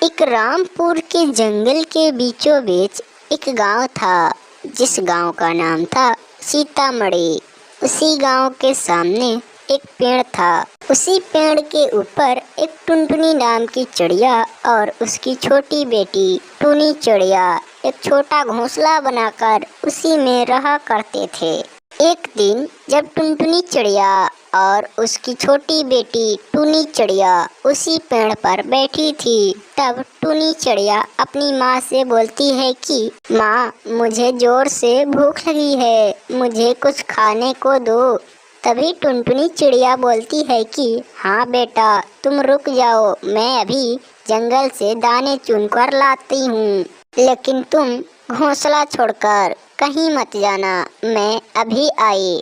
एक रामपुर के जंगल के बीचों बीच एक गांव था, जिस गांव का नाम था सीतामढ़ी। उसी गांव के सामने एक पेड़ था। उसी पेड़ के ऊपर एक टुनटुनी नाम की चिड़िया और उसकी छोटी बेटी टुनी चिड़िया एक छोटा घोंसला बनाकर उसी में रहा करते थे। एक दिन जब टुनटुनी चिड़िया और उसकी छोटी बेटी टुनी चिड़िया उसी पेड़ पर बैठी थी, तब टुनी चिड़िया अपनी माँ से बोलती है कि माँ, मुझे जोर से भूख लगी है, मुझे कुछ खाने को दो। तभी टुनटुनी चिड़िया बोलती है कि हाँ बेटा, तुम रुक जाओ, मैं अभी जंगल से दाने चुनकर लाती हूँ, लेकिन तुम घोंसला छोड़कर कहीं मत जाना, मैं अभी आई।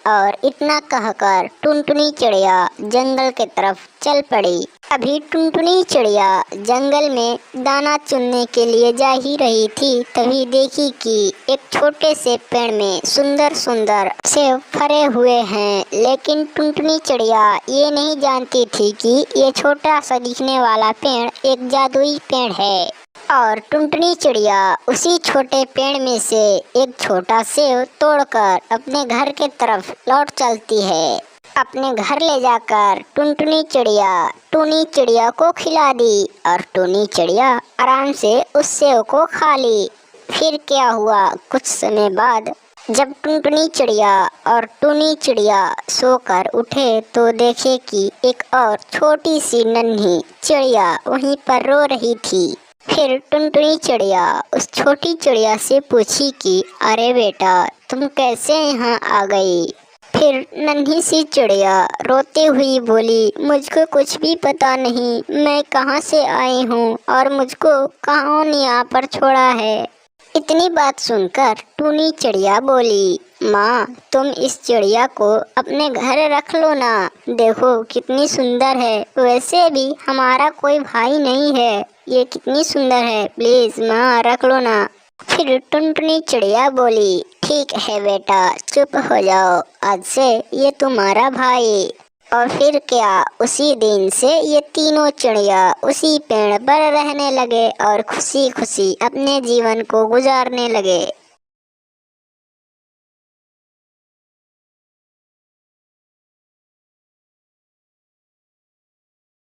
और इतना कहकर टुनटुनी चिड़िया जंगल के तरफ चल पड़ी। अभी टुनटुनी चिड़िया जंगल में दाना चुनने के लिए जा ही रही थी, तभी देखी कि एक छोटे से पेड़ में सुंदर सुंदर सेब फरे हुए हैं। लेकिन टुनटुनी चिड़िया ये नहीं जानती थी कि ये छोटा सा दिखने वाला पेड़ एक जादुई पेड़ है। और टुनटुनी चिड़िया उसी छोटे पेड़ में से एक छोटा सेब तोड़कर अपने घर के तरफ लौट चलती है। अपने घर ले जाकर टुनटुनी चिड़िया को खिला दी और टुनी चिड़िया आराम से उस सेब को खा ली। फिर क्या हुआ, कुछ समय बाद जब टुनटुनी चिड़िया और टुनी चिड़िया सोकर उठे तो देखे कि एक और छोटी सी नन्ही चिड़िया वहीं पर रो रही थी। फिर टुनटुनी चिड़िया उस छोटी चिड़िया से पूछी कि अरे बेटा, तुम कैसे यहाँ आ गई? फिर नन्ही सी चिड़िया रोते हुई बोली, मुझको कुछ भी पता नहीं, मैं कहाँ से आई हूँ और मुझको कहाँ ने यहाँ पर छोड़ा है। इतनी बात सुनकर टुनी चिड़िया बोली, माँ, तुम इस चिड़िया को अपने घर रख लो ना, देखो कितनी सुंदर है, वैसे भी हमारा कोई भाई नहीं है, ये कितनी सुंदर है, प्लीज माँ रख लो ना। फिर टुनटुनी चिड़िया बोली, ठीक है बेटा, चुप हो जाओ, आज से ये तुम्हारा भाई। और फिर क्या, उसी दिन से ये तीनों चिड़िया उसी पेड़ पर रहने लगे और खुशी खुशी अपने जीवन को गुजारने लगे।